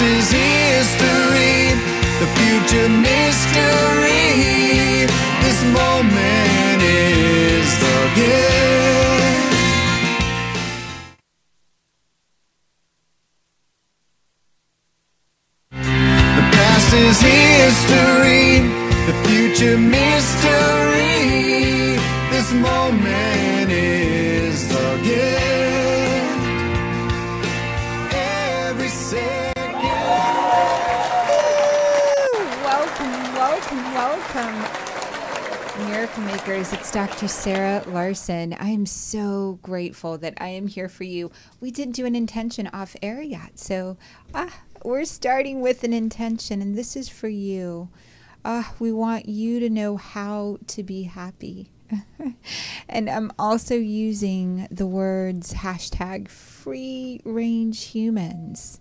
is history, the future mystery. This moment is the gift. The past is history, the future mystery. This moment is the gift. Every second. Welcome, Miracle Makers. It's Dr. Sarah Larsen. I am so grateful that I am here for you. We didn't do an intention off air yet, so we're starting with an intention, and this is for you. We want you to know how to be happy. And I'm also using the words hashtag free range humans.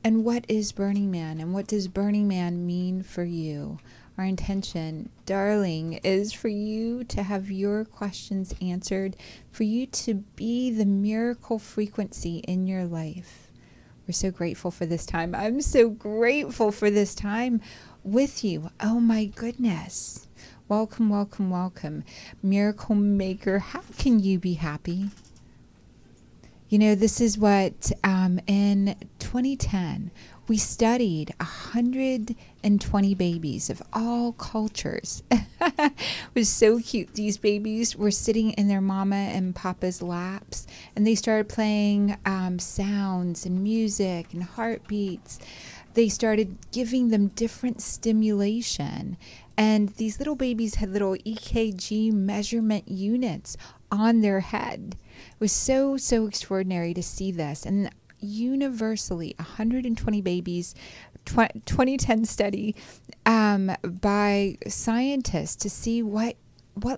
And what is Burning Man? And what does Burning Man mean for you? Our intention, darling, is for you to have your questions answered, for you to be the miracle frequency in your life. We're so grateful for this time. I'm so grateful for this time with you. Oh my goodness. Welcome, welcome, welcome. Miracle Maker, how can you be happy? You know, this is what in 2010, we studied 120 babies of all cultures. It was so cute. These babies were sitting in their mama and papa's laps, and they started playing sounds and music and heartbeats. They started giving them different stimulation. And these little babies had little EKG measurement units on their head. It was so, so extraordinary to see this. And universally, 120 babies, 2010 study by scientists to see what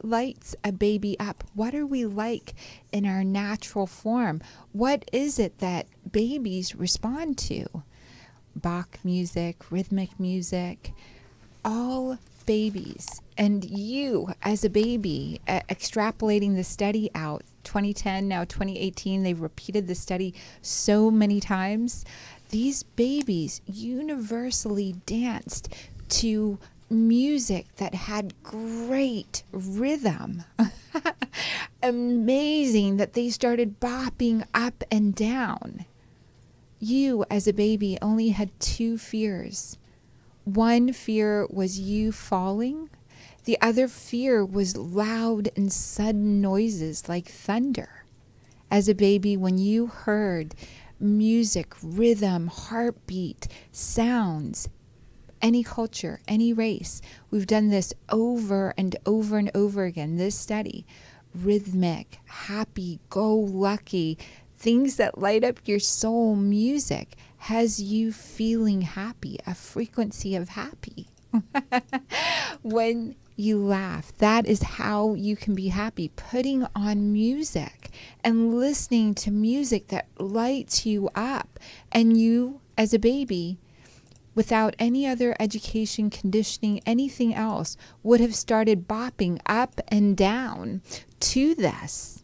lights a baby up. What are we like in our natural form? What is it that babies respond to? Bach music, rhythmic music, all babies. And you as a baby, extrapolating the study out, 2010, now 2018, they've repeated the study so many times. These babies universally danced to music that had great rhythm. Amazing that they started bopping up and down. You as a baby only had two fears. One fear was you falling. The other fear was loud and sudden noises like thunder. As a baby, when you heard music, rhythm, heartbeat, sounds, any culture, any race, we've done this over and over and over again, this study, rhythmic, happy, go lucky, things that light up your soul, music has you feeling happy, a frequency of happy. When you laugh, that is how you can be happy. Putting on music and listening to music that lights you up. And you, as a baby, without any other education, conditioning, anything else, would have started bopping up and down to this.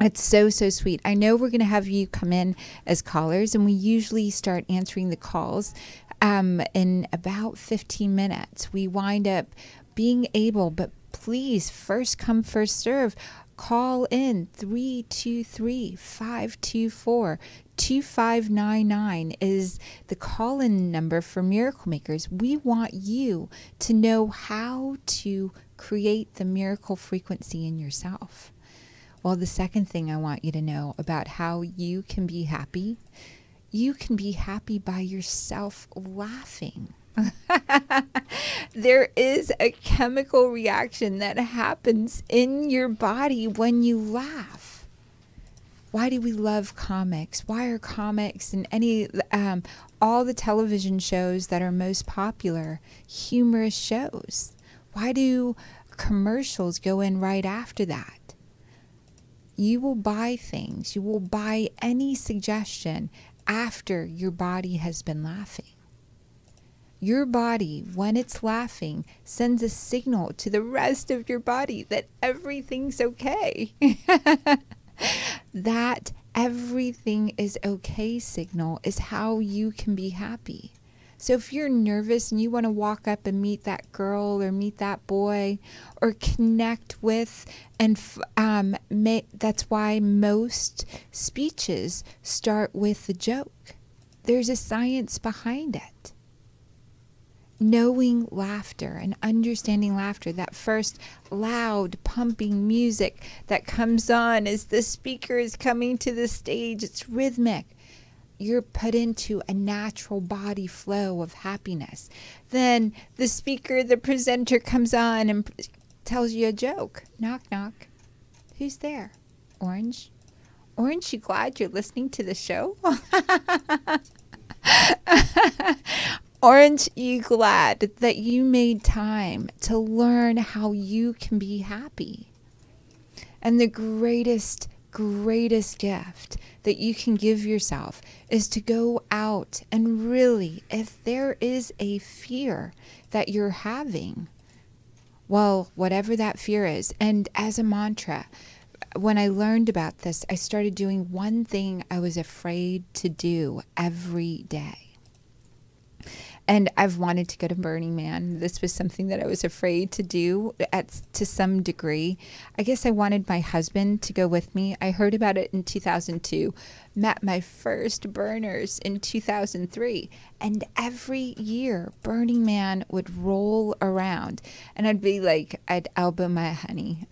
It's so, so sweet. I know we're going to have you come in as callers, and we usually start answering the calls in about 15 minutes. We wind up being able, but please, first come, first serve. Call in 323-524-2599 is the call-in number for Miracle Makers. We want you to know how to create the miracle frequency in yourself. Well, the second thing I want you to know about how you can be happy, you can be happy by yourself laughing. There is a chemical reaction that happens in your body when you laugh. Why do we love comics? Why are comics and all the television shows that are most popular humorous shows? Why do commercials go in right after that? You will buy things, you will buy any suggestion after your body has been laughing. Your body, when it's laughing, sends a signal to the rest of your body that everything's okay. That everything is okay signal is how you can be happy. So if you're nervous and you want to walk up and meet that girl or meet that boy or connect with, and that's why most speeches start with a joke. There's a science behind it. Knowing laughter and understanding laughter, that first loud pumping music that comes on as the speaker is coming to the stage, it's rhythmic. You're put into a natural body flow of happiness. Then the speaker, the presenter comes on and tells you a joke. Knock, knock. Who's there? Orange? Orange, you glad you're listening to the show? Orange, you glad that you made time to learn how you can be happy? And the greatest gift that you can give yourself is to go out and really, if there is a fear that you're having, well, whatever that fear is, and as a mantra, when I learned about this, I started doing one thing I was afraid to do every day. And I've wanted to go to Burning Man. This was something that I was afraid to do to some degree. I guess I wanted my husband to go with me. I heard about it in 2002, met my first burners in 2003. And every year, Burning Man would roll around. And I'd be like, I'd elbow my honey.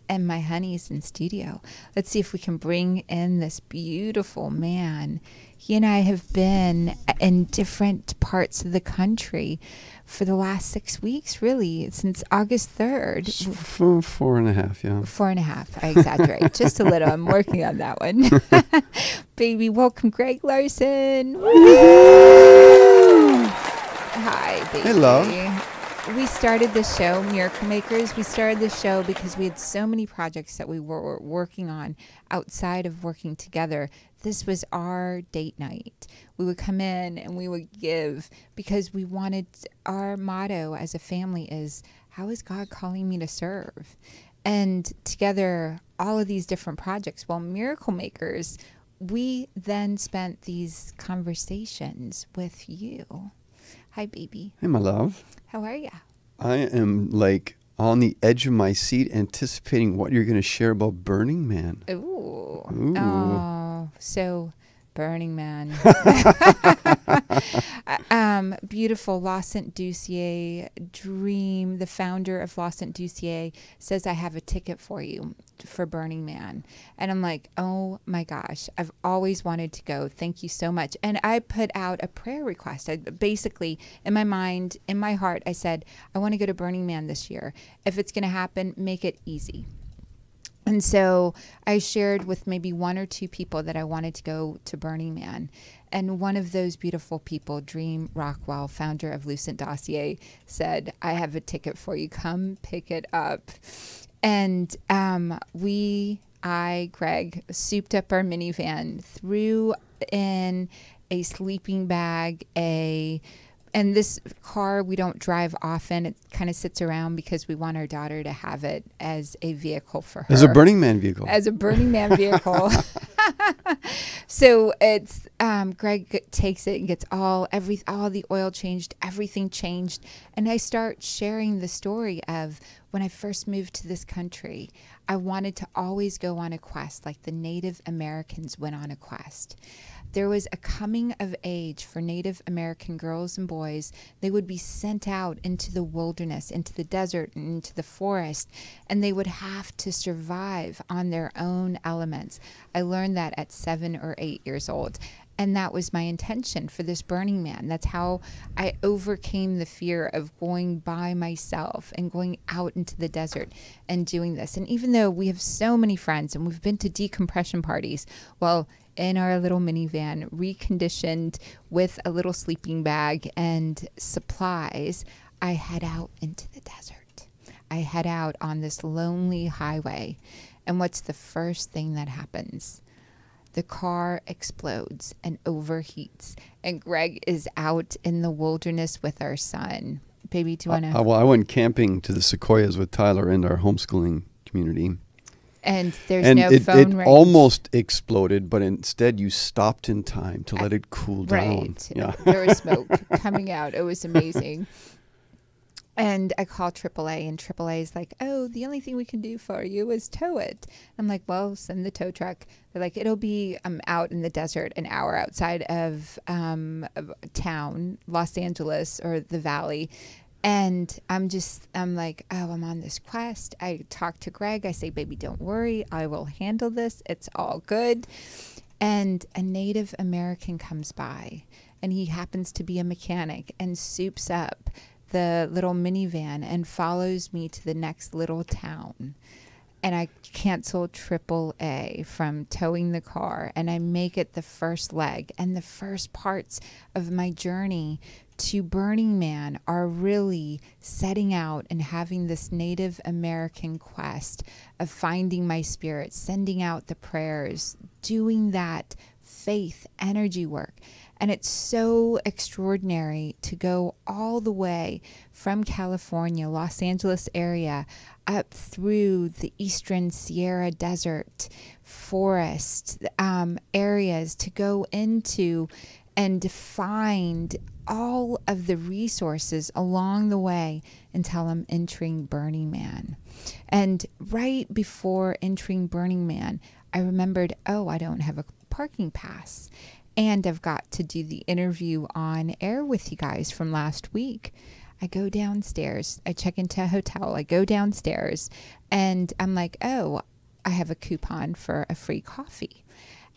And my honey's in studio. Let's see if we can bring in this beautiful man. He and I have been in different parts of the country for the last 6 weeks, really, since August 3rd. 4.5, yeah. 4.5. I exaggerate just a little. I'm working on that one. Baby, welcome, Greg Larsen. Hi, baby. Hello. We started the show, Miracle Makers. We started the show because we had so many projects that we were working on outside of working together. This was our date night. We would come in and we would give because we wanted, our motto as a family is, how is God calling me to serve? And together, all of these different projects. Well, Miracle Makers, we then spent these conversations with you. Hi, baby. Hey, my love. How are you? I am like on the edge of my seat anticipating what you're going to share about Burning Man. Ooh. Ooh. Oh, so Burning Man. Beautiful Larsen Doucier Dream, the founder of Larsen Doucier, says, I have a ticket for you for Burning Man. And I'm like, oh my gosh, I've always wanted to go. Thank you so much. And I put out a prayer request. I basically, in my mind, in my heart, I said, I want to go to Burning Man this year. If it's going to happen, make it easy. And so I shared with maybe one or two people that I wanted to go to Burning Man. And one of those beautiful people, Dream Rockwell, founder of Lucent Dossier, said, I have a ticket for you. Come pick it up. And Greg, souped up our minivan, threw in a sleeping bag, and this car we don't drive often. It kind of sits around because we want our daughter to have it as a vehicle for her. As a Burning Man vehicle. As a Burning Man vehicle. So it's Greg takes it and gets all the oil changed, everything changed, and I start sharing the story of when I first moved to this country. I wanted to always go on a quest like the Native Americans went on a quest. There was a coming of age for Native American girls and boys. They would be sent out into the wilderness, into the desert, and into the forest, and they would have to survive on their own elements. I learned that at 7 or 8 years old. And that was my intention for this Burning Man. That's how I overcame the fear of going by myself and going out into the desert and doing this. And even though we have so many friends and we've been to decompression parties, well, in our little minivan, reconditioned with a little sleeping bag and supplies, I head out into the desert. I head out on this lonely highway. And what's the first thing that happens? The car explodes and overheats, and Greg is out in the wilderness with our son. Baby, do you want to? Well, I went camping to the Sequoias with Tyler and our homeschooling community. And there's And no it phone range. almost exploded, but instead you stopped in time to let it cool down. Right. Yeah. There was smoke coming out. It was amazing. And I call AAA, and AAA is like, oh, the only thing we can do for you is tow it. I'm like, well, send the tow truck. They're like, it'll be out in the desert, an hour outside of town, Los Angeles or the Valley. And I'm like, oh, I'm on this quest. I talk to Greg. I say, baby, don't worry. I will handle this. It's all good. And a Native American comes by, and he happens to be a mechanic, and soups up the little minivan and follows me to the next little town. And I cancel AAA from towing the car, and I make it the first leg. And the first parts of my journey to Burning Man are really setting out and having this Native American quest of finding my spirit, sending out the prayers, doing that faith energy work. And it's so extraordinary to go all the way from California, Los Angeles area, up through the eastern Sierra Desert, forest areas, to go into and find all of the resources along the way until I'm entering Burning Man. And right before entering Burning Man, I remembered, oh, I don't have a parking pass. And I've got to do the interview on air with you guys from last week. I go downstairs. I check into a hotel. I go downstairs, and I'm like, oh, I have a coupon for a free coffee.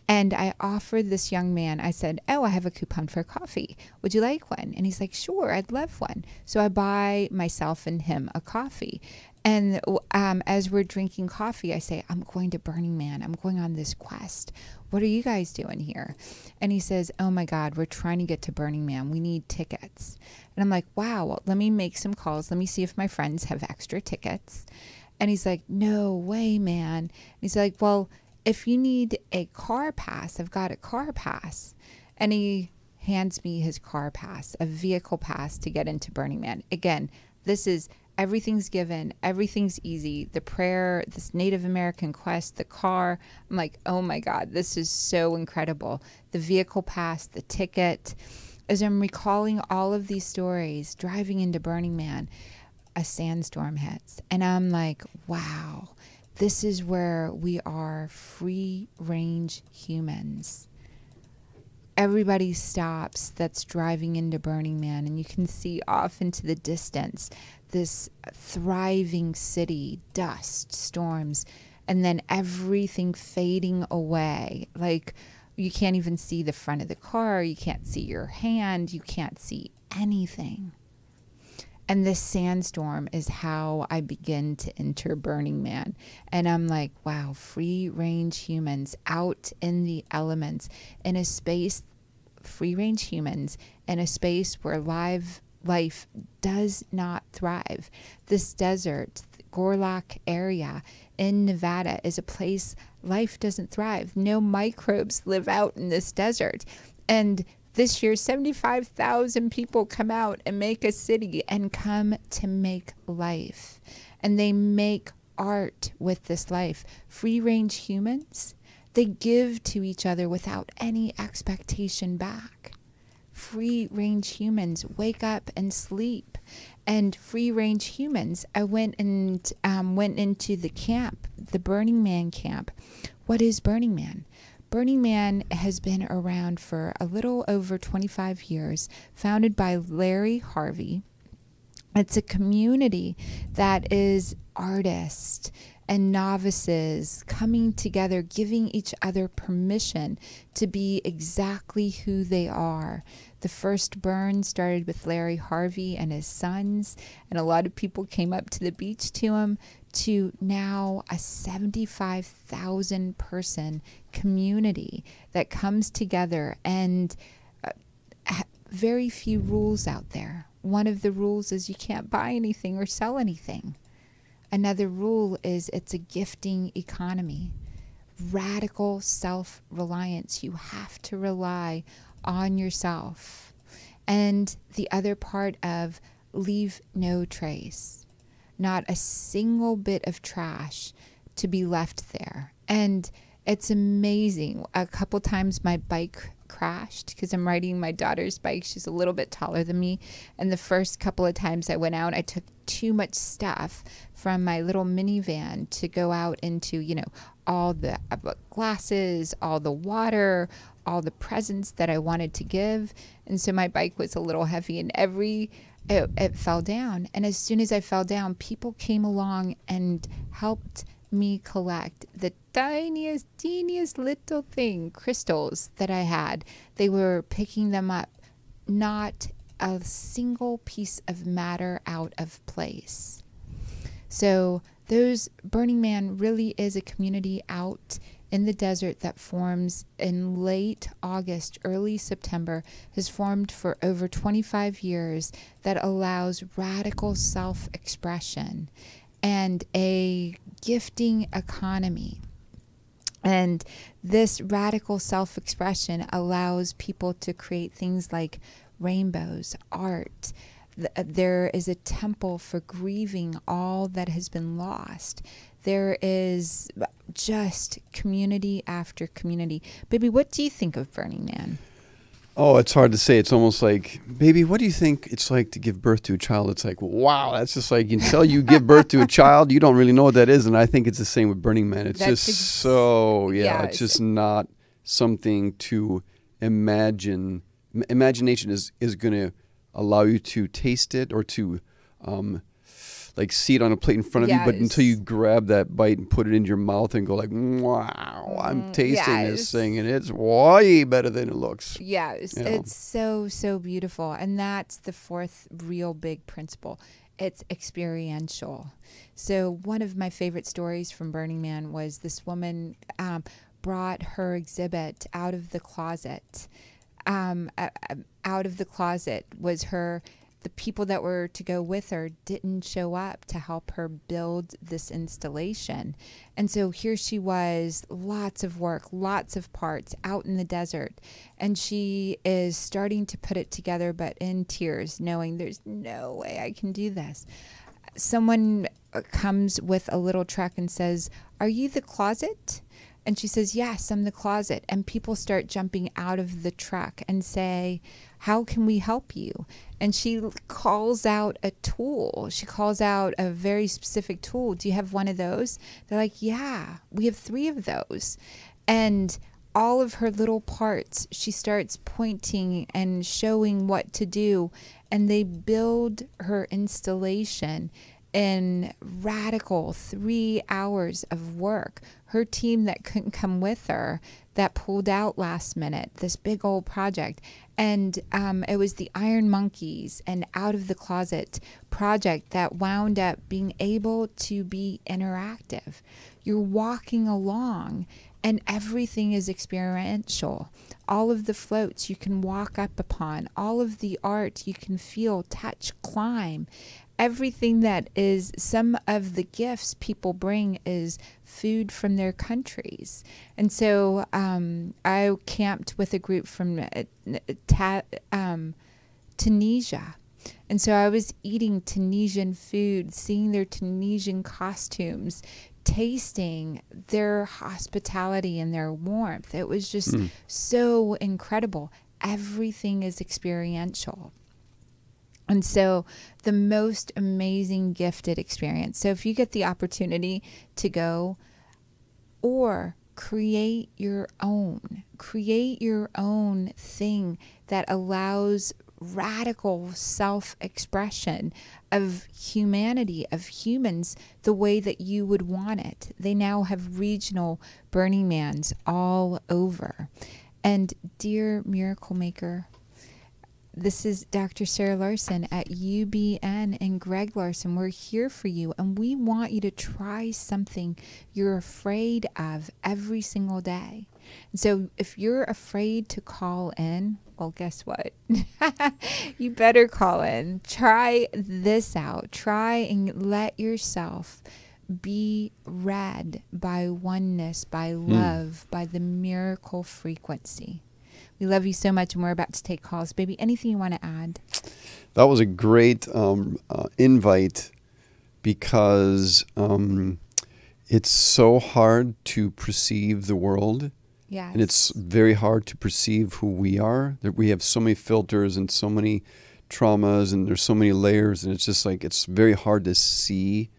And I offered this young man, I said, oh, I have a coupon for coffee. Would you like one? And he's like, sure, I'd love one. So I buy myself and him a coffee. And as we're drinking coffee, I say, I'm going to Burning Man. I'm going on this quest. What are you guys doing here? And he says, oh my God, we're trying to get to Burning Man. We need tickets. And I'm like, wow, well, let me make some calls. Let me see if my friends have extra tickets. And he's like, no way, man. And he's like, well, if you need a car pass, I've got a car pass. And he hands me his car pass, a vehicle pass to get into Burning Man. Again, this is everything's given, everything's easy. The prayer, this Native American quest, the car. I'm like, oh my God, this is so incredible. The vehicle pass, the ticket. As I'm recalling all of these stories, driving into Burning Man, a sandstorm hits. And I'm like, wow, this is where we are free range humans. Everybody stops that's driving into Burning Man, and you can see off into the distance this thriving city, dust, storms, and then everything fading away. Like, you can't even see the front of the car, you can't see your hand, you can't see anything. And this sandstorm is how I begin to enter Burning Man. And I'm like, wow, free range humans out in the elements, in a space, free range humans in a space where life does not thrive. This desert, Gorlock area in Nevada, is a place life doesn't thrive. No microbes live out in this desert. And this year, 75,000 people come out and make a city and come to make life. And they make art with this life. Free range humans, they give to each other without any expectation back. Free range humans wake up and sleep. And free range humans, I went into the camp, the Burning Man camp. What is Burning Man? Burning Man has been around for a little over 25 years, founded by Larry Harvey. It's a community that is artists and novices coming together, giving each other permission to be exactly who they are. The first burn started with Larry Harvey and his sons, and a lot of people came up to the beach to him, to now a 75,000 person community that comes together, and very few rules out there. One of the rules is you can't buy anything or sell anything. Another rule is it's a gifting economy. Radical self-reliance. You have to rely on yourself. And the other part of leave no trace. Not a single bit of trash to be left there. And it's amazing. A couple times my bike crashed because I'm riding my daughter's bike. She's a little bit taller than me. And the first couple of times I went out, I took too much stuff from my little minivan to go out into, all the glasses, all the water, all the presents that I wanted to give. And so my bike was a little heavy, and it fell down. And as soon as I fell down, people came along and helped me collect the tiniest, teeniest little thing, crystals that I had. They were picking them up, not a single piece of matter out of place. So Burning Man really is a community out in the desert that forms in late August, early September, has formed for over 25 years, that allows radical self-expression and a gifting economy. And this radical self-expression allows people to create things like rainbows, art. There is a temple for grieving all that has been lost. There is just community after community. Baby, what do you think of Burning Man? Oh, it's hard to say. It's almost like, baby, what do you think it's like to give birth to a child? It's like, wow, that's just like, until you give birth to a child, you don't really know what that is. And I think it's the same with Burning Man. It's it's just not something to imagine. Imagination is going to allow you to taste it or to like see it on a plate in front of you, but until you grab that bite and put it into your mouth and go like, wow, I'm tasting this thing, and it's way better than it looks. Yes, it's so, so beautiful. And that's the fourth real big principle. It's experiential. So one of my favorite stories from Burning Man was this woman brought her exhibit out of the closet. Out of the closet was the people that were to go with her didn't show up to help her build this installation. And so here she was, lots of work, lots of parts out in the desert. And she is starting to put it together, but in tears, knowing there's no way I can do this. Someone comes with a little truck and says, "Are you the closet?" And she says, "Yes, I'm the closet." And people start jumping out of the truck and say, "How can we help you?" And she calls out a tool. She calls out a very specific tool. "Do you have one of those?" They're like, "Yeah, we have 3 of those." And all of her little parts, she starts pointing and showing what to do. And they build her installation in radical 3 hours of work. Her team that couldn't come with her, that pulled out last minute, this big old project. And it was the Iron Monkeys and Out of the Closet project that wound up being able to be interactive. You're walking along and everything is experiential. All of the floats you can walk up upon, all of the art you can feel, touch, climb. Everything that is, some of the gifts people bring is food from their countries. And so I camped with a group from Tunisia. And so I was eating Tunisian food, seeing their Tunisian costumes, tasting their hospitality and their warmth. It was just so incredible. Everything is experiential. And so the most amazing gifted experience. So if you get the opportunity to go or create your own thing that allows radical self-expression of humanity, of humans, the way that you would want it. They now have regional Burning Mans all over. And dear Miracle Maker, this is Dr. Sarah Larsen at UBN and Greg Larsen. We're here for you, and we want you to try something you're afraid of every single day. And so if you're afraid to call in, well, guess what? You better call in. Try this out. Try and let yourself be read by oneness, by love, by the miracle frequency. We love you so much, and we're about to take calls. Baby, anything you want to add? That was a great invite because it's so hard to perceive the world. Yes. And it's very hard to perceive who we are. That we have so many filters and so many traumas, and there's so many layers, and it's just like it's very hard to see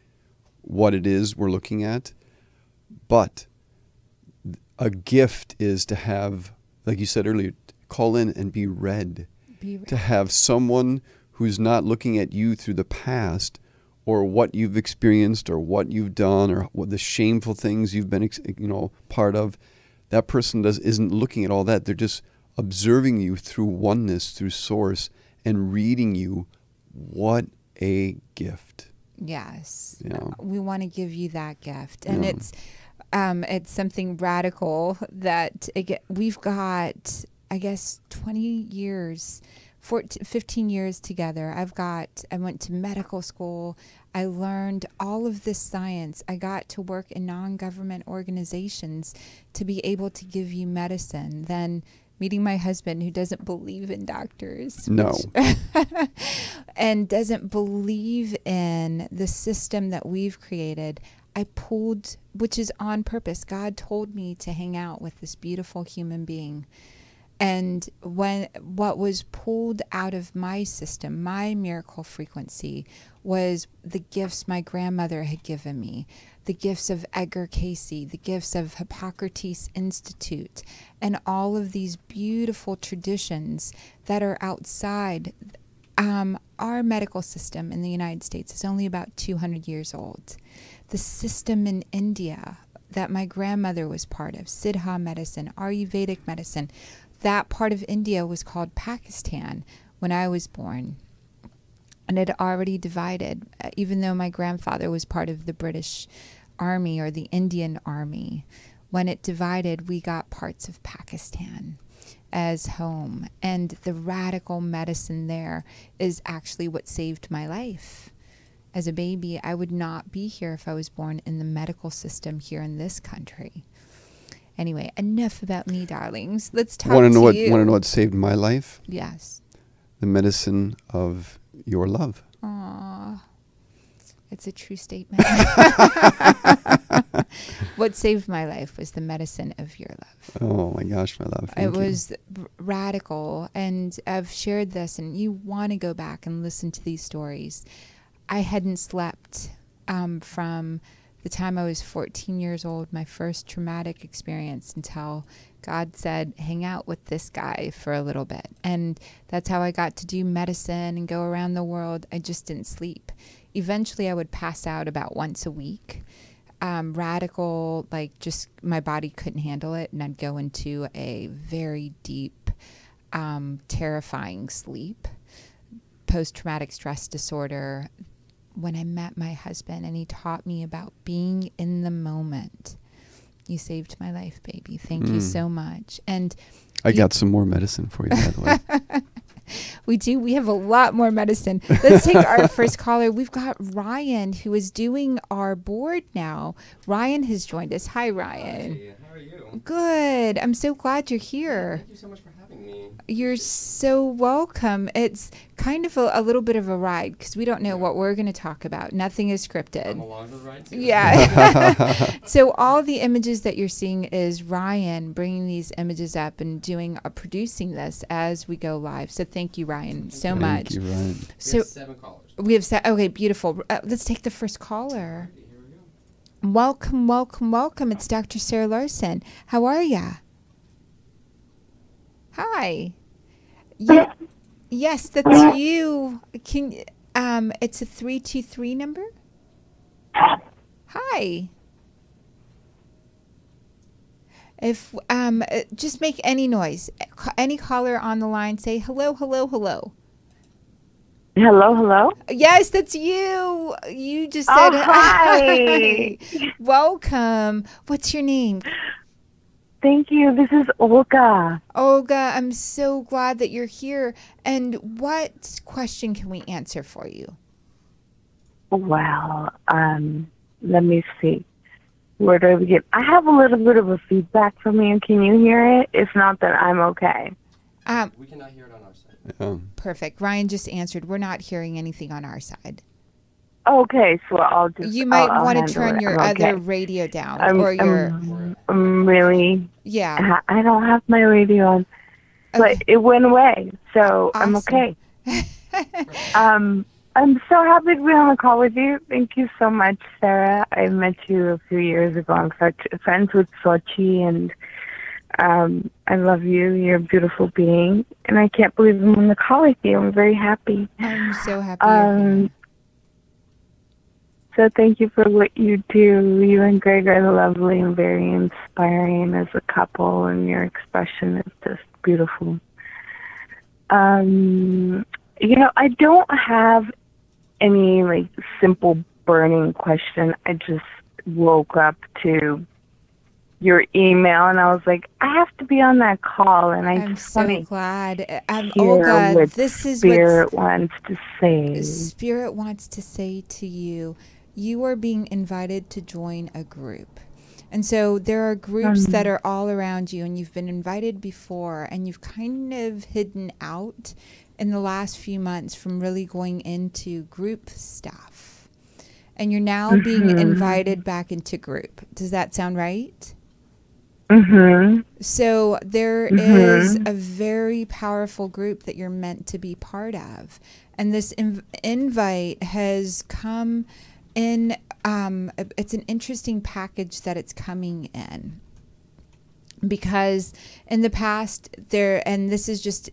what it is we're looking at. But a gift is to have, like you said earlier, call in and be read. To have someone who's not looking at you through the past or what you've experienced or what you've done or what the shameful things you've been, part of. That person isn't looking at all that. They're just observing you through oneness, through source, and reading you. What a gift. Yes. Yeah. We want to give you that gift. And it's something radical that we've got, I guess, 20 years, 15 years together. I went to medical school. I learned all of this science. I got to work in non-government organizations to be able to give you medicine. Then meeting my husband, who doesn't believe in doctors. No. And doesn't believe in the system that we've created. I pulled, which is on purpose. God told me to hang out with this beautiful human being. And what was pulled out of my system, my miracle frequency, was the gifts my grandmother had given me, the gifts of Edgar Cayce, the gifts of Hippocrates Institute, and all of these beautiful traditions that are outside. Our medical system in the United States is only about 200 years old. The system in India that my grandmother was part of, Siddha medicine, Ayurvedic medicine, that part of India was called Pakistan when I was born. And it had already divided, even though my grandfather was part of the British Army or the Indian Army. When it divided, we got parts of Pakistan as home. And the radical medicine there is actually what saved my life. As a baby, I would not be here if I was born in the medical system here in this country. Anyway, enough about me, darlings. Let's talk to you. Want to know what saved my life? Yes. The medicine of your love. Aww. It's a true statement. What saved my life was the medicine of your love. Oh my gosh, my love. Thank It you. was radical. And I've shared this, and you want to go back and listen to these stories. I hadn't slept from the time I was 14 years old, my first traumatic experience, until God said, hang out with this guy for a little bit. And that's how I got to do medicine and go around the world. I just didn't sleep. Eventually, I would pass out about once a week. Radical, like just my body couldn't handle it. And I'd go into a very deep, terrifying sleep, post-traumatic stress disorder. When I met my husband and he taught me about being in the moment. You saved my life, baby. Thank you so much. And I got some more medicine for you, by the way. We do. We have a lot more medicine. Let's take our first caller. We've got Ryan, who is doing our board now. Ryan has joined us. Hi, Ryan. Hi, how are you? Good. I'm so glad you're here. Thank you so much for having me. You're so welcome. It's kind of a little bit of a ride because we don't know what we're going to talk about. Nothing is scripted. I'm along for the ride too. Yeah. So all the images that you're seeing is Ryan bringing these images up and producing this as we go live. So thank you, Ryan, so much. Thank you, Ryan. So We have 7 callers. we have okay, beautiful. Let's take the first caller. Here we go. Welcome, welcome, welcome. It's Dr. Sarah Larsen. How are ya? Hi. Yes, that's you. It's a 323 number? Hi. If just make any noise. Any caller on the line, say hello, hello, hello. Hello, hello. Yes, that's you. You just said hi. Welcome. What's your name? Thank you. This is Olga. Olga, I'm so glad that you're here. And what question can we answer for you? Well, let me see. Where do I begin? I have a little bit of a feedback from you. Can you hear it? If not, then I'm okay. We cannot hear it on our side. Yeah. Perfect. Ryan just answered. We're not hearing anything on our side. Okay, so I'll just. You might I'll want to handle turn it. your I'm okay. other radio down, I'm, or your I'm really. yeah. I don't have my radio on, but Okay, it went away, so I'm awesome. okay. I'm so happy to be on the call with you. Thank you so much, Sarah. I met you a few years ago. I'm such friends with Sochi, and I love you. You're a beautiful being, and I can't believe I'm on the call with you. I'm very happy. I'm so happy you're here. So thank you for what you do. You and Greg are lovely and very inspiring as a couple, and your expression is just beautiful. I don't have any like simple burning question. I just woke up to your email and I was like, I have to be on that call, and I'm just so want glad. to hear Olga, what this is Spirit what wants to say. Spirit wants to say to you. You are being invited to join a group. And so there are groups that are all around you, and you've been invited before, and you've kind of hidden out in the last few months from really going into group stuff. And you're now being invited back into group. Does that sound right? So there is a very powerful group that you're meant to be part of. And this invite has come in, it's an interesting package that it's coming in. Because in the past, and this is just,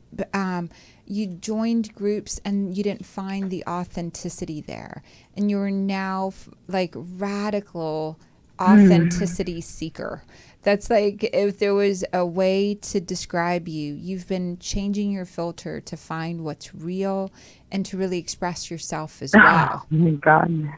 you joined groups and you didn't find the authenticity there. And you're now like radical authenticity seeker. That's like if there was a way to describe you, you've been changing your filter to find what's real and to really express yourself as well. Oh my God.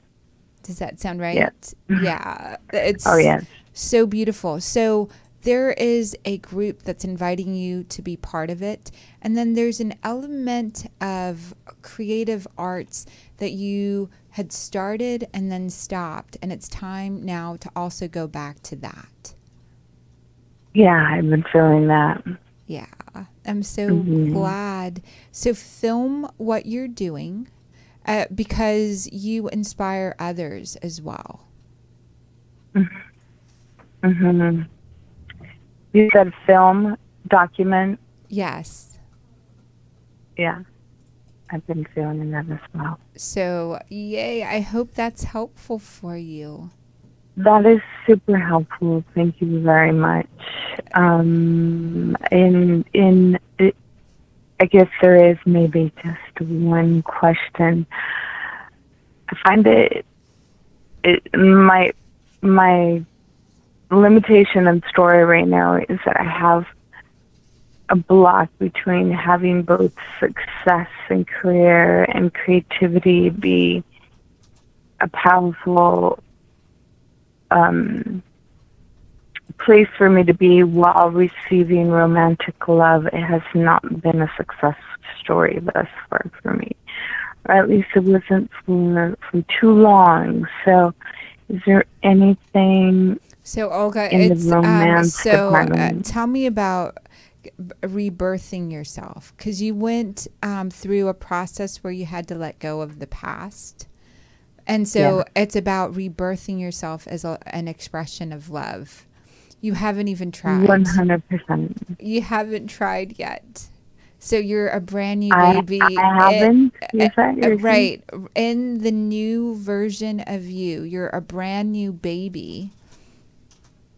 Does that sound right? Yes. Yeah. It's yes. so beautiful. So there is a group that's inviting you to be part of it. And then there's an element of creative arts that you had started and then stopped. And it's time now to also go back to that. Yeah, I've been feeling that. Yeah, I'm so glad. So film what you're doing because you inspire others as well. You said film, document? Yes. Yeah, I've been feeling that as well. So, yay, I hope that's helpful for you. That is super helpful. Thank you very much. I guess there is maybe just one question. I find my limitation and story right now is that I have a block between having both success and career and creativity be a powerful place for me to be while receiving romantic love. It has not been a success story thus far for me, or at least it wasn't for too long. So is there anything so Olga, in it's the romance department? Tell me about rebirthing yourself, because you went through a process where you had to let go of the past. And so it's about rebirthing yourself as an expression of love. You haven't even tried. 100%. You haven't tried yet. So you're a brand new baby. I haven't. Right. In the new version of you, you're a brand new baby.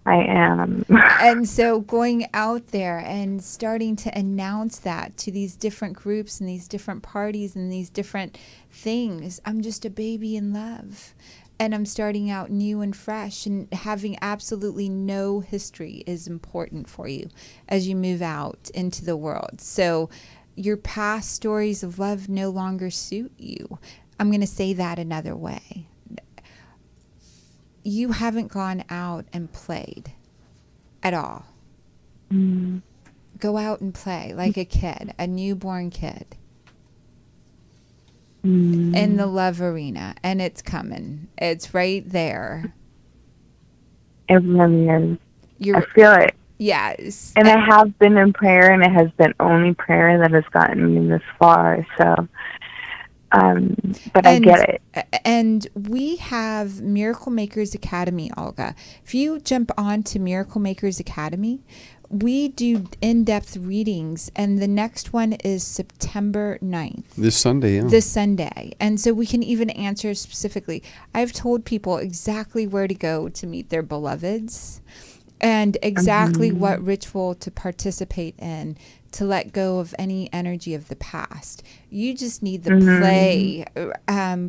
I am. And so going out there and starting to announce that to these different groups and these different parties and these different things. I'm just a baby in love. And I'm starting out new and fresh, and having absolutely no history is important for you as you move out into the world. So your past stories of love no longer suit you. I'm going to say that another way. You haven't gone out and played at all. Go out and play like a kid, a newborn kid. In the love arena, and it's coming. It's right there. It really is. I feel it. Yes. And I have been in prayer, and it has been only prayer that has gotten me this far. So But I get it. And we have Miracle Makers Academy, Olga. If you jump on to Miracle Makers Academy, we do in-depth readings, and the next one is September 9th. This Sunday, yeah. This Sunday. And so we can even answer specifically. I've told people exactly where to go to meet their beloveds and exactly what ritual to participate in to let go of any energy of the past. You just need the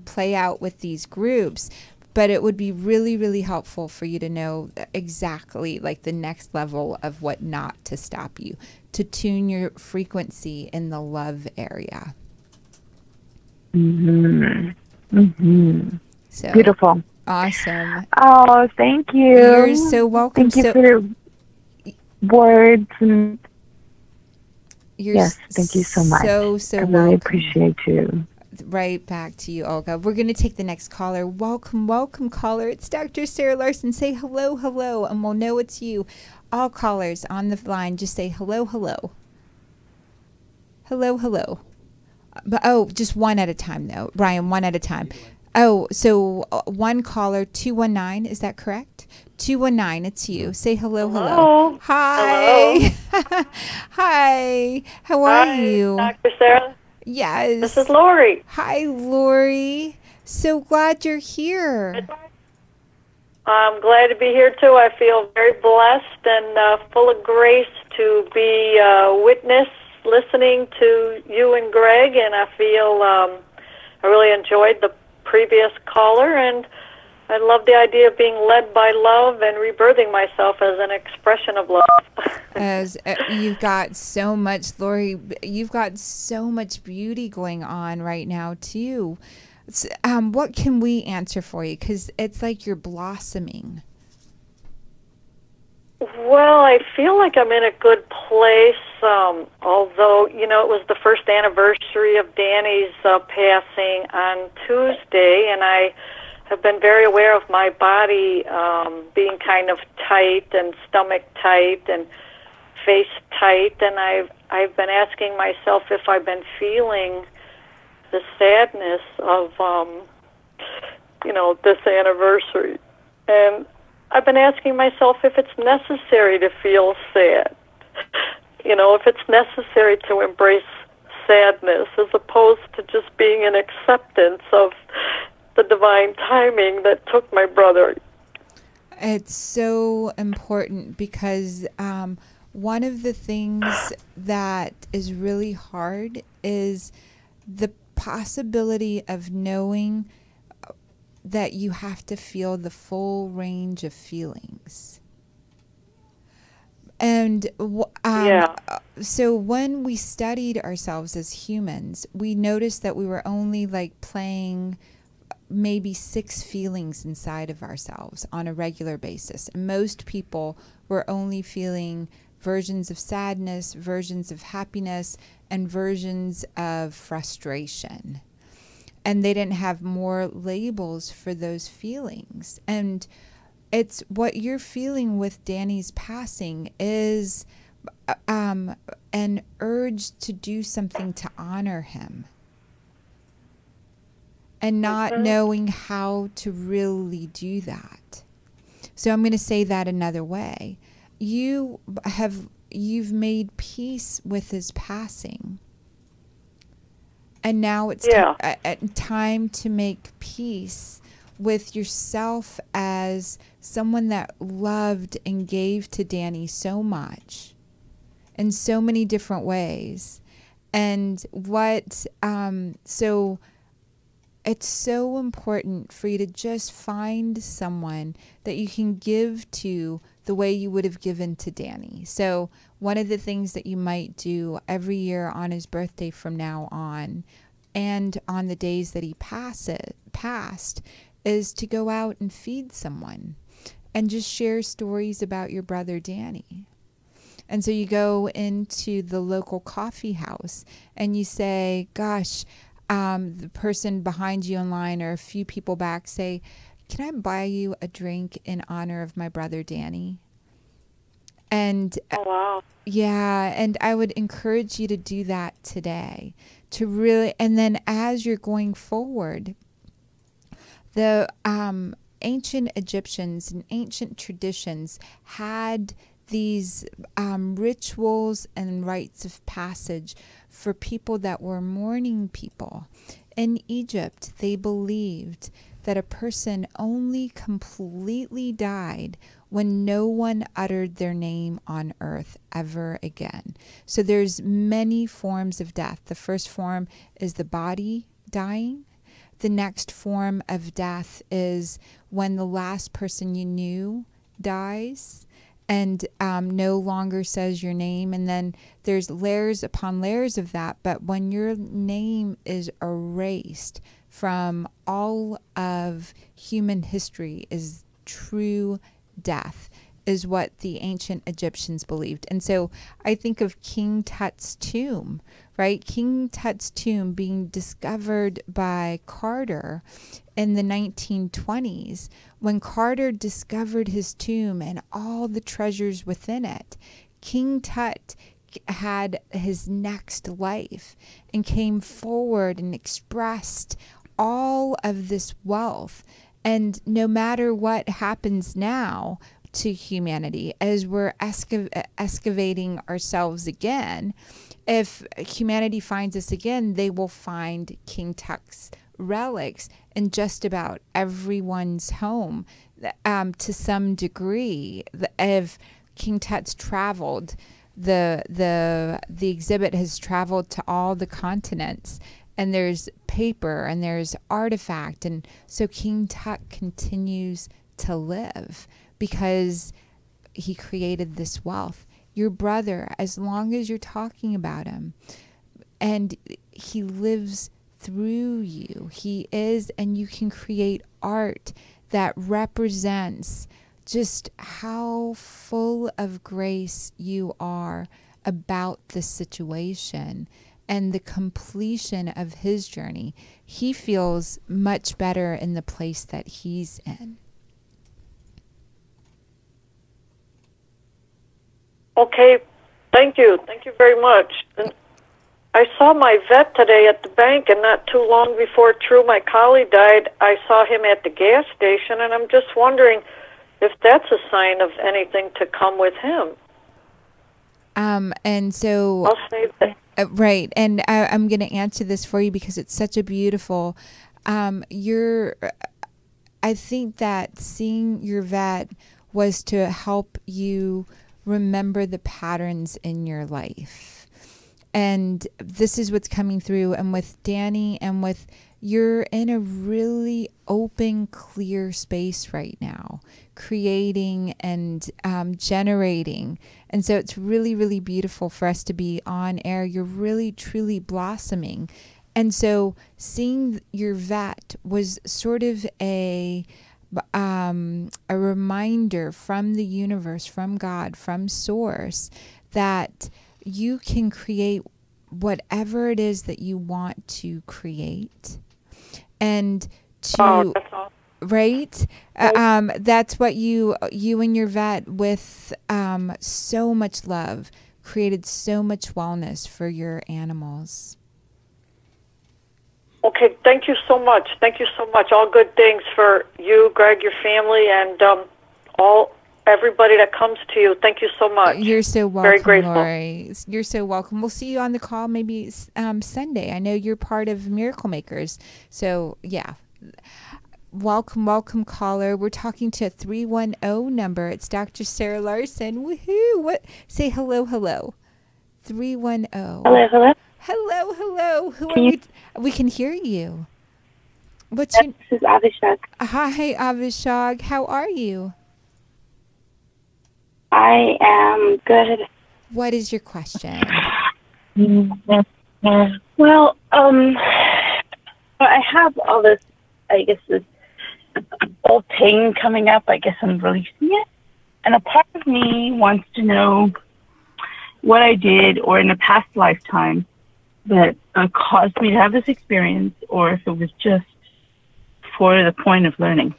play out with these groups. But it would be really, really helpful for you to know exactly like the next level of what not to stop you, to tune your frequency in the love area. So Beautiful. awesome. Oh, thank you. You're so welcome. Thank you for your words. And yes, thank you so much. So I really welcome. appreciate you. Right back to you, Olga. We're going to take the next caller. Welcome, welcome, caller. It's Dr. Sarah Larsen. Say hello, hello, and we'll know it's you. All callers on the line, just say hello, hello. Hello, hello. But just one at a time, though. Brian, one at a time. Oh, so one caller, 219, is that correct? 219, it's you. Say hello, hello. Hi. Hello. Hi. How are you? Dr. Sarah? Yes. This is Lori. Hi, Lori. So glad you're here. I'm glad to be here, too. I feel very blessed and full of grace to be a witness listening to you and Greg, and I feel I really enjoyed the previous caller, and I love the idea of being led by love and rebirthing myself as an expression of love. As you've got so much, Lori, you've got so much beauty going on right now, too. What can we answer for you? Because it's like you're blossoming. Well, I feel like I'm in a good place, although, it was the first anniversary of Danny's passing on Tuesday, and I have been very aware of my body being kind of tight and stomach tight and face tight, and I've been asking myself if I've been feeling the sadness of this anniversary, and I've been asking myself if it's necessary to feel sad, if it's necessary to embrace sadness as opposed to just being an acceptance of the divine timing that took my brother. It's so important because one of the things that is really hard is the possibility of knowing that you have to feel the full range of feelings. And so when we studied ourselves as humans, we noticed that we were only like playing maybe 6 feelings inside of ourselves on a regular basis. And most people were only feeling versions of sadness, versions of happiness, and versions of frustration. And they didn't have more labels for those feelings. And it's what you're feeling with Danny's passing is an urge to do something to honor him. And not knowing how to really do that. So I'm going to say that another way. You've made peace with his passing. And now it's time to make peace with yourself as someone that loved and gave to Danny so much in so many different ways. And so it's so important for you to just find someone that you can give to the way you would have given to Danny. So one of the things that you might do every year on his birthday from now on, and on the days that he passed, is to go out and feed someone and just share stories about your brother Danny. And so you go into the local coffee house and you say, gosh, the person behind you in line or a few people back say, can I buy you a drink in honor of my brother Danny? And Oh, wow. yeah, and I would encourage you to do that today, to really, and then as you're going forward, the ancient Egyptians and ancient traditions had these rituals and rites of passage for people that were mourning people. In Egypt, they believed that a person only completely died when no one uttered their name on earth ever again. So there's many forms of death. The first form is the body dying. The next form of death is when the last person you knew dies and no longer says your name. And then there's layers upon layers of that. But when your name is erased from all of human history, is true death, is what the ancient Egyptians believed. And so I think of King Tut's tomb, right? King Tut's tomb being discovered by Carter in the 1920s. When Carter discovered his tomb and all the treasures within it, King Tut had his next life and came forward and expressed all of this wealth. And no matter what happens now to humanity, as we're excavating ourselves again, if humanity finds us again, they will find King Tut's relics in just about everyone's home to some degree. If King Tut's traveled, the exhibit has traveled to all the continents, and there's paper and there's artifact, and so King Tut continues to live because he created this wealth. Your brother, as long as you're talking about him, and he lives through you, he is, and you can create art that represents just how full of grace you are about the situation and the completion of his journey. He feels much better in the place that he's in. Okay, thank you. Thank you very much. And I saw my vet today at the bank, and not too long before True, my collie, died, I saw him at the gas station, and I'm just wondering if that's a sign of anything to come with him. And so... I'll save that. Right, and I'm going to answer this for you because it's such a beautiful... I think that seeing your vet was to help you remember the patterns in your life. And this is what's coming through. And with Danny and with, you're in a really open, clear space right now, creating and generating. And so it's really, really beautiful for us to be on air. You're really, truly blossoming. And so seeing your vet was sort of a reminder from the universe, from God, from Source, that you can create whatever it is that you want to create. And to, That's awesome. right? That's what you and your vet, with so much love, created so much wellness for your animals. Okay, thank you so much. Thank you so much. All good things for you, Greg, your family, and everybody that comes to you. Thank you so much. You're so welcome, Very grateful. Lori. You're so welcome. We'll see you on the call maybe Sunday. I know you're part of Miracle Makers. So, yeah. Welcome, welcome, caller. We're talking to a 310 number. It's Dr. Sarah Larsen. Woohoo! What? Say hello, hello. 310. Hello, hello. Hello, hello. Who are we? We can hear you. What's your... This is Avishag. Hi, Avishag. How are you? I am good. What is your question? Well, I have all this, I guess, this old pain coming up. I guess I'm releasing it. And a part of me wants to know what I did or in a past lifetime that caused me to have this experience, or if it was just for the point of learning.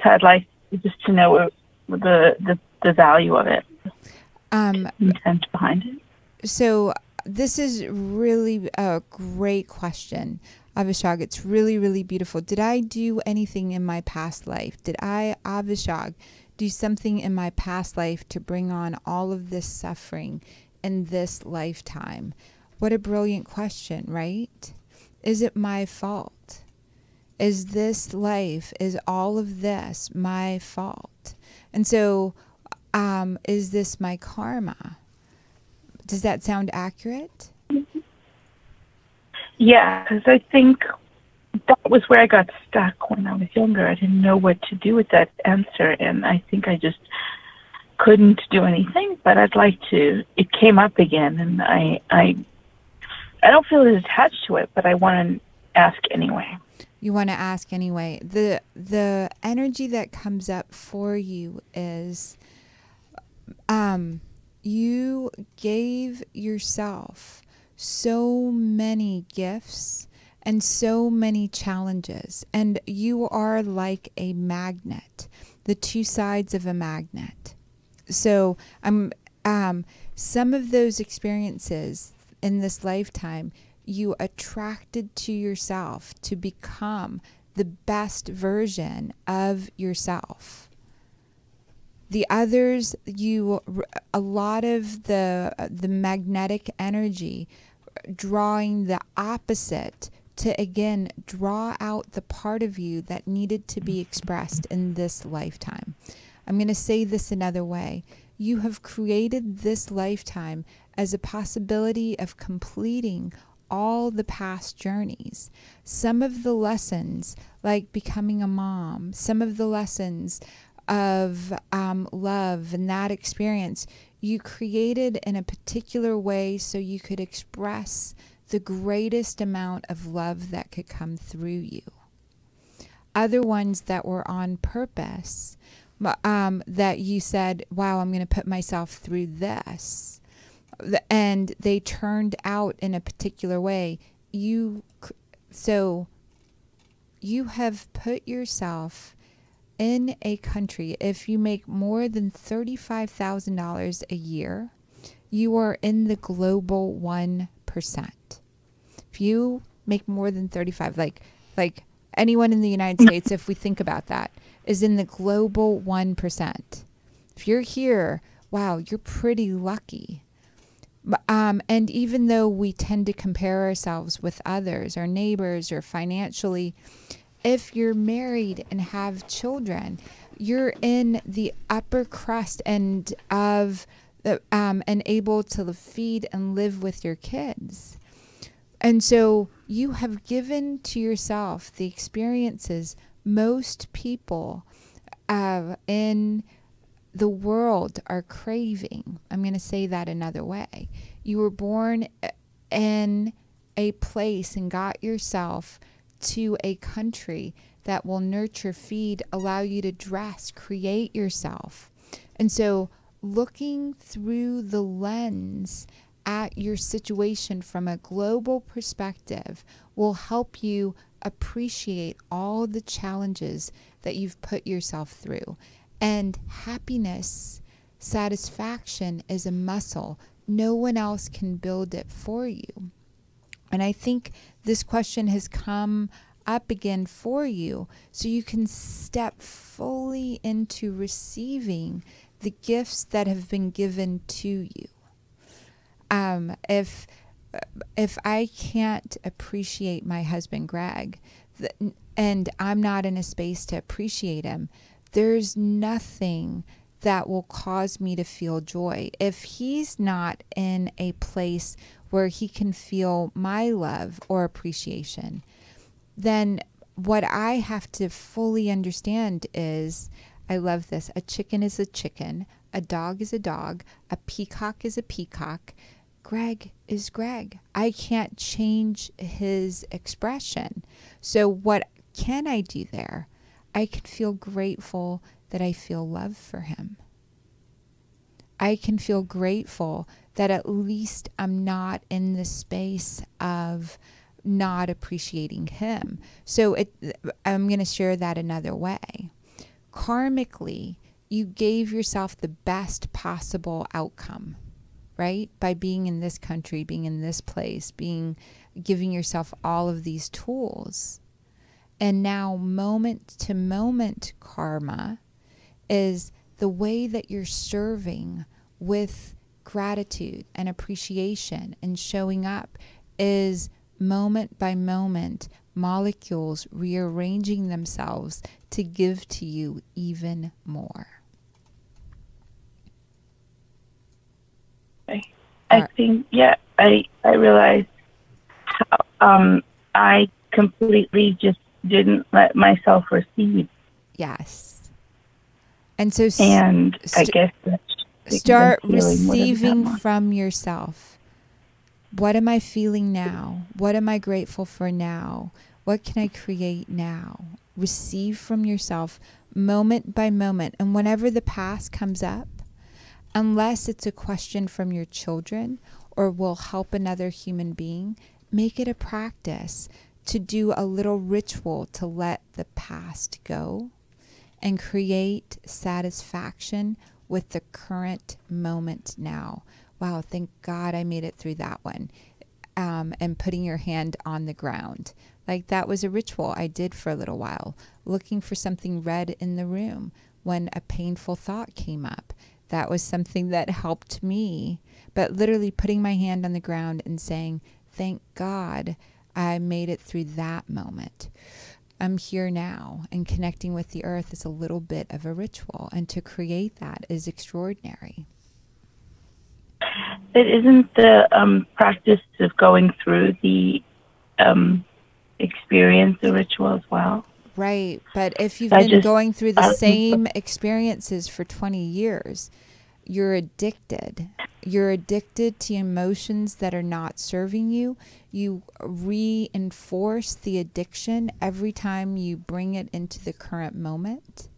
So I'd like just to know the the value of it, Um, intent behind it. So this is really a great question, Avishag. It's really, really beautiful. Did I do anything in my past life? Did I, Avishag, do something in my past life to bring on all of this suffering in this lifetime? What a brilliant question, right? Is it my fault? Is this life, is all of this my fault? And so, is this my karma? Does that sound accurate? Yeah, because I think that was where I got stuck when I was younger. I didn't know what to do with that answer, and I think I just couldn't do anything. But I'd like to. It came up again, and I don't feel as attached to it, but I want to ask anyway. You want to ask anyway. The energy that comes up for you is, you gave yourself so many gifts and so many challenges, and you are like a magnet, the two sides of a magnet. So some of those experiences in this lifetime, you attracted to yourself to become the best version of yourself. The others, a lot of the magnetic energy drawing the opposite to, again, draw out the part of you that needed to be expressed in this lifetime. I'm going to say this another way. You have created this lifetime as a possibility of completing all the past journeys. Some of the lessons, like becoming a mom, some of the lessons of love and that experience, you created in a particular way so you could express the greatest amount of love that could come through you. Other ones that were on purpose, that you said, wow, I'm going to put myself through this, and they turned out in a particular way. So you have put yourself in a country. If you make more than $35,000 a year, you are in the global 1%. If you make more than 35, like anyone in the United States, if we think about that, is in the global 1%. If you're here, wow, you're pretty lucky. And even though we tend to compare ourselves with others, our neighbors, or financially, if you're married and have children, you're in the upper crust and able to feed and live with your kids. And so you have given to yourself the experiences most people in the world are craving. I'm going to say that another way. You were born in a place and got yourself to a country that will nurture, feed, allow you to dress, create yourself. And so looking through the lens at your situation from a global perspective will help you appreciate all the challenges that you've put yourself through. And happiness, satisfaction is a muscle. No one else can build it for you. And I think this question has come up again for you so you can step fully into receiving the gifts that have been given to you. If I can't appreciate my husband, Greg, and I'm not in a space to appreciate him, there's nothing that will cause me to feel joy. If he's not in a place where he can feel my love or appreciation, then what I have to fully understand is, I love this, a chicken is a chicken, a dog is a dog, a peacock is a peacock, Greg is Greg. I can't change his expression. So what can I do there? I can feel grateful that I feel love for him. I can feel grateful that at least I'm not in the space of not appreciating him. So I'm going to share that another way. Karmically, you gave yourself the best possible outcome, right? By being in this country, being in this place, giving yourself all of these tools. And now moment to moment karma is the way that you're serving with gratitude and appreciation and showing up is moment by moment, molecules rearranging themselves to give to you even more. I think, I realized how I completely just didn't let myself receive. Yes. And so I guess that's start feeling receiving from yourself. What am I feeling now? What am I grateful for now? What can I create now? Receive from yourself moment by moment. And whenever the past comes up, unless it's a question from your children or will help another human being, make it a practice to do a little ritual to let the past go and create satisfaction with the current moment now. Wow, thank God I made it through that one. And putting your hand on the ground. Like that was a ritual I did for a little while, looking for something red in the room when a painful thought came up. That was something that helped me. But literally putting my hand on the ground and saying, thank God I made it through that moment. I'm here now, and connecting with the earth is a little bit of a ritual. And to create that is extraordinary. It isn't the practice of going through the experience, the ritual as well. Right. But if you've been going through the same experiences for 20 years, you're addicted. You're addicted to emotions that are not serving you. You reinforce the addiction every time you bring it into the current moment.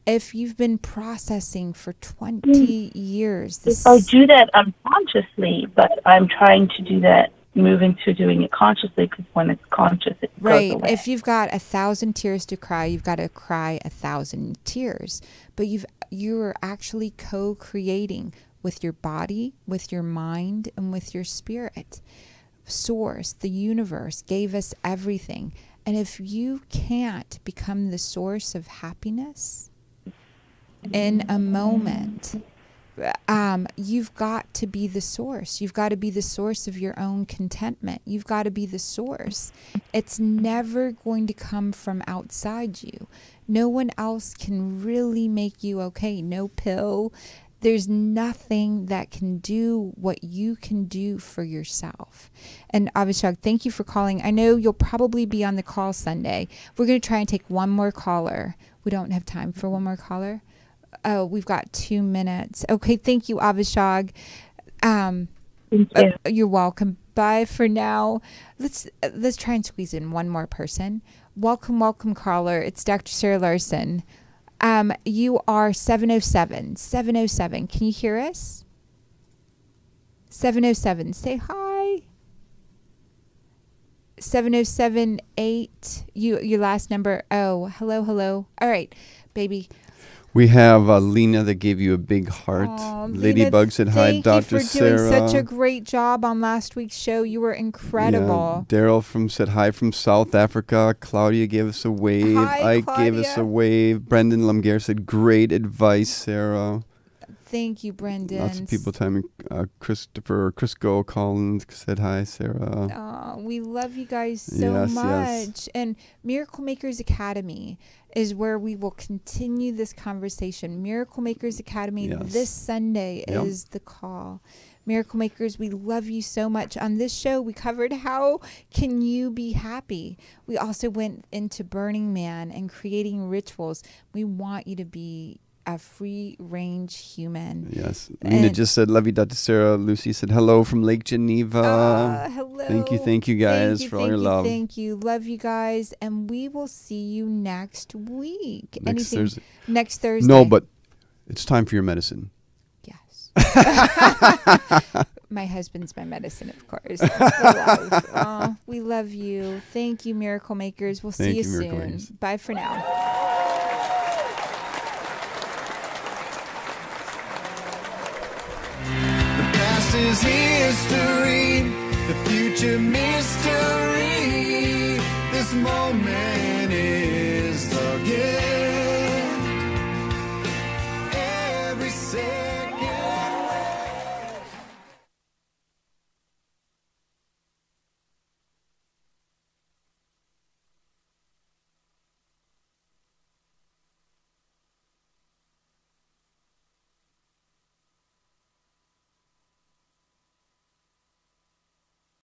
If you've been processing for 20 years... I do that unconsciously, but I'm trying to do that, move into doing it consciously, because when it's conscious, it goes away. If you've got 1,000 tears to cry, you've got to cry 1,000 tears. But you're actually co-creating with your body, with your mind, and with your spirit. Source, the universe, gave us everything. And if you can't become the source of happiness in a moment, you've got to be the source. You've got to be the source of your own contentment. You've got to be the source. It's never going to come from outside you. No one else can really make you okay. No pill. There's nothing that can do what you can do for yourself. And Avishag, thank you for calling. I know you'll probably be on the call Sunday. We're going to try and take one more caller. We don't have time for one more caller. Oh, we've got 2 minutes. Okay, thank you, Avishag. Thank you. You're welcome. Bye for now. Let's try and squeeze in one more person. Welcome, caller. It's Dr. Sarah Larsen. You are 707. 707. Can you hear us? 707. Say hi. 7078. Your last number. Oh, hello. All right, baby. We have Lena that gave you a big heart. Ladybug said hi, Dr. Sarah. Thank you for doing such a great job on last week's show. You were incredible. Yeah. Daryl said hi from South Africa. Claudia gave us a wave. Hi, Ike Claudia. gave us a wave. Brendan Lumgare said great advice, Sarah. Thank you, Brendan. Lots of people telling me. Crisco Collins said hi, Sarah. Oh, we love you guys so much. Yes. And Miracle Makers Academy is where we will continue this conversation. Miracle Makers Academy this Sunday is the call. Miracle Makers, we love you so much. On this show, we covered how can you be happy. We also went into Burning Man and creating rituals. We want you to be a free-range human. Yes. Lena just said, love you, Dr. Sarah. Lucy said, hello from Lake Geneva. Hello. Thank you guys for all your love. Thank you. Love you guys. And we will see you next week. Thursday. Next Thursday. No, but it's time for your medicine. Yes. My husband's my medicine, of course. We love you. Thank you, Miracle Makers. We'll see you soon. Bye for now. is history, the future mystery.